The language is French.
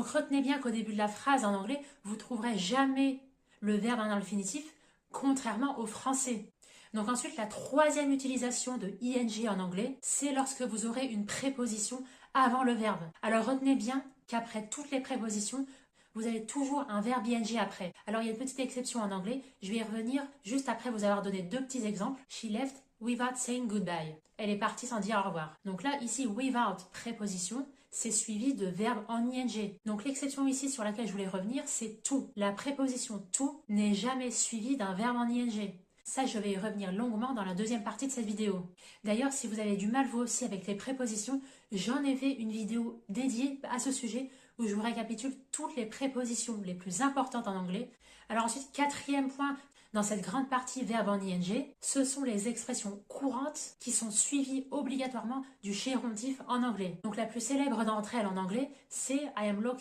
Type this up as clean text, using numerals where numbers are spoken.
Donc retenez bien qu'au début de la phrase en anglais, vous trouverez jamais le verbe en infinitif, contrairement au français. Donc ensuite, la troisième utilisation de ing en anglais, c'est lorsque vous aurez une préposition avant le verbe. Alors retenez bien qu'après toutes les prépositions, vous avez toujours un verbe ing après. Alors il y a une petite exception en anglais, je vais y revenir juste après vous avoir donné deux petits exemples. She left without saying goodbye. Elle est partie sans dire au revoir. Donc là, ici, without préposition, c'est suivi de verbe en ing. Donc l'exception ici sur laquelle je voulais revenir, c'est to. La préposition to n'est jamais suivie d'un verbe en ing. Ça, je vais y revenir longuement dans la deuxième partie de cette vidéo. D'ailleurs, si vous avez du mal vous aussi avec les prépositions, j'en ai fait une vidéo dédiée à ce sujet où je vous récapitule toutes les prépositions les plus importantes en anglais. Alors ensuite, quatrième point dans cette grande partie verbe en ing, ce sont les expressions courantes qui sont suivies obligatoirement du chérontif en anglais. Donc la plus célèbre d'entre elles en anglais, c'est I am looking